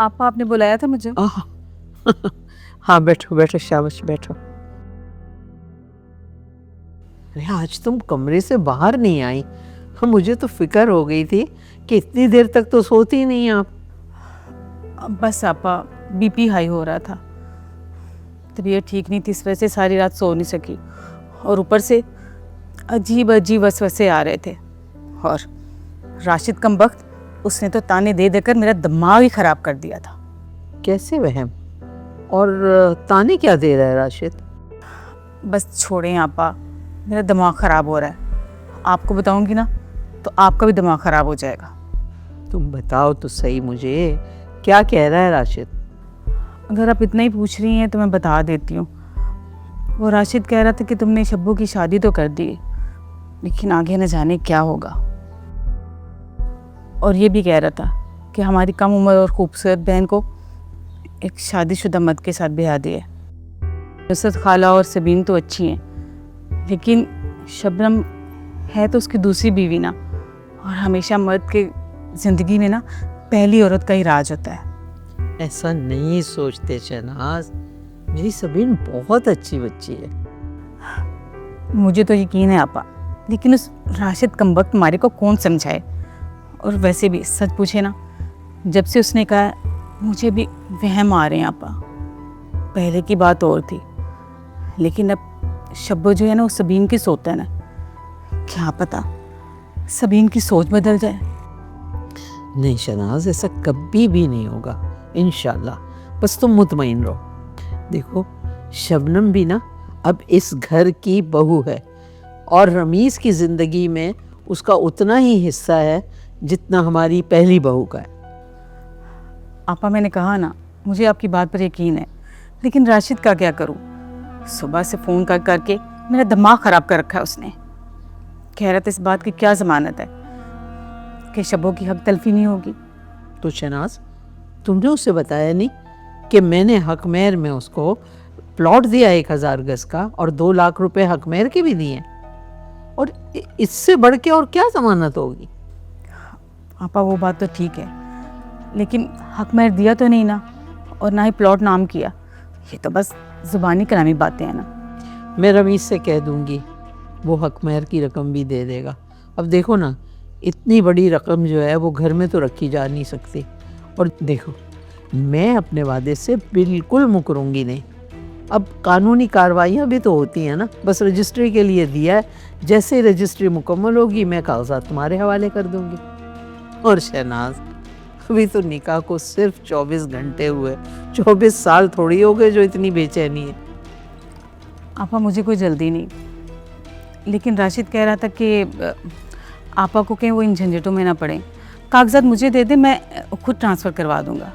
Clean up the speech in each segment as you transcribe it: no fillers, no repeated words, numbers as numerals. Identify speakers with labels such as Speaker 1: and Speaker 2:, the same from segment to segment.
Speaker 1: आपने बुलाया था मुझे?
Speaker 2: आह, हाँ बैठो बैठो, शाबाश बैठो। अरे आज तुम कमरे से बाहर नहीं आई, मुझे तो फिक्र हो गई थी कि इतनी देर तक तो सोती नहीं आप।
Speaker 1: बस आपा, बीपी हाई हो रहा था, तबीयत ठीक नहीं थी, इस वजह से सारी रात सो नहीं सकी। और ऊपर से अजीब अजीब वसवसे आ रहे थे। और राशिद कमबख्त, उसने तो ताने दे देकर मेरा दिमाग ही खराब कर दिया था।
Speaker 2: कैसे वहम? और ताने क्या दे रहा है राशिद?
Speaker 1: बस छोड़ें आपा, मेरा दिमाग ख़राब हो रहा है। आपको बताऊंगी ना तो आपका भी दिमाग ख़राब हो जाएगा।
Speaker 2: तुम बताओ तो सही मुझे, क्या कह रहा है राशिद?
Speaker 1: अगर आप इतना ही पूछ रही हैं तो मैं बता देती हूँ। वो राशिद कह रहा था कि तुमने शब्बू की शादी तो कर दी, लेकिन आगे न जाने क्या होगा। और ये भी कह रहा था कि हमारी कम उम्र और खूबसूरत बहन को एक शादीशुदा मर्द के साथ ब्याह दिए। नुसरत खाला और सबीन तो अच्छी हैं, लेकिन शबनम है तो उसकी दूसरी बीवी ना। और हमेशा मर्द के ज़िंदगी में ना पहली औरत का ही राज होता है।
Speaker 2: ऐसा नहीं सोचते शहनाज, मेरी सबीन बहुत अच्छी बच्ची है।
Speaker 1: मुझे तो यकीन है आपा, लेकिन उस राशिद कमबख्त मारे को कौन समझाए। और वैसे भी सच पूछे ना, जब से उसने कहा मुझे भी वहम आ रहे हैं आपा। पहले की बात और थी, लेकिन अब शब्बो जो है ना वो सबीन की सोचता है ना, क्या पता सबीन की सोच बदल जाए।
Speaker 2: नहीं शहनाज, ऐसा कभी भी नहीं होगा इंशाल्लाह, बस तुम मुतमईन रहो। देखो शबनम भी ना अब इस घर की बहू है, और रमीज़ की ज़िंदगी में उसका उतना ही हिस्सा है जितना हमारी पहली बहू का है।
Speaker 1: आपा मैंने कहा ना, मुझे आपकी बात पर यकीन है, लेकिन राशिद का क्या करूं? सुबह से फ़ोन कर करके मेरा दिमाग ख़राब कर रखा है उसने। कह रहा था इस बात की क्या ज़मानत है कि शब्बों की हक तलफी नहीं होगी।
Speaker 2: तो शहनाज, तुमने उससे बताया नहीं कि मैंने हकमेर में उसको प्लॉट दिया 1000 गज का, और 2 लाख रुपए हकमेर के भी दिए, और इससे बढ़ के और क्या जमानत होगी?
Speaker 1: आपा वो बात तो ठीक है, लेकिन हक महर दिया तो नहीं ना, और ना ही प्लॉट नाम किया। ये तो बस ज़ुबानी कलामी बातें हैं ना।
Speaker 2: मैं रमीज़ से कह दूंगी, वो हकमेर की रकम भी दे देगा। अब देखो ना, इतनी बड़ी रकम जो है वो घर में तो रखी जा नहीं सकती। और देखो, मैं अपने वादे से बिल्कुल मुकरूंगी नहीं। अब कानूनी कार्रवाइयाँ भी तो होती हैं ना, बस रजिस्ट्री के लिए दिया है, जैसे ही रजिस्ट्री मुकम्मल होगी मैं कागजात तुम्हारे हवाले कर दूंगी। और शहनाज, अभी तो निकाह को सिर्फ 24 घंटे हुए, 24 साल थोड़ी हो गए जो इतनी बेचैनी है।
Speaker 1: आपा मुझे कोई जल्दी नहीं, लेकिन राशिद कह रहा था कि आपा को कहीं वो इन झंझटों में ना पड़े। कागजात मुझे दे दे, मैं खुद ट्रांसफ़र करवा दूंगा।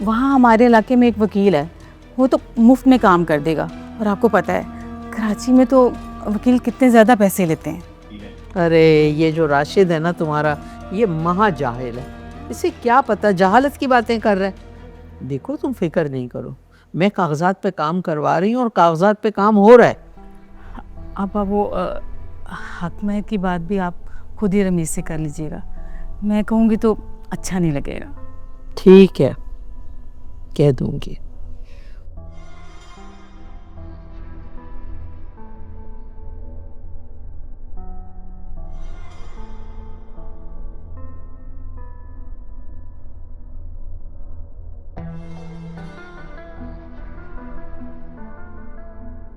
Speaker 1: वहाँ हमारे इलाके में एक वकील है, वो तो मुफ्त में काम कर देगा। और आपको पता है कराची में तो वकील कितने ज़्यादा पैसे लेते हैं।
Speaker 2: अरे ये जो राशिद है ना तुम्हारा, ये महा जाहिल है, इसे क्या पता जहालत की बातें कर रहा है। देखो तुम फिक्र नहीं करो, मैं कागजात पे काम करवा रही हूँ और कागजात पे काम हो रहा है।
Speaker 1: आपा वो हक महर की बात भी आप खुद ही रमीज़ से कर लीजिएगा। मैं कहूँगी तो अच्छा नहीं लगेगा।
Speaker 2: ठीक है, कह दूंगी।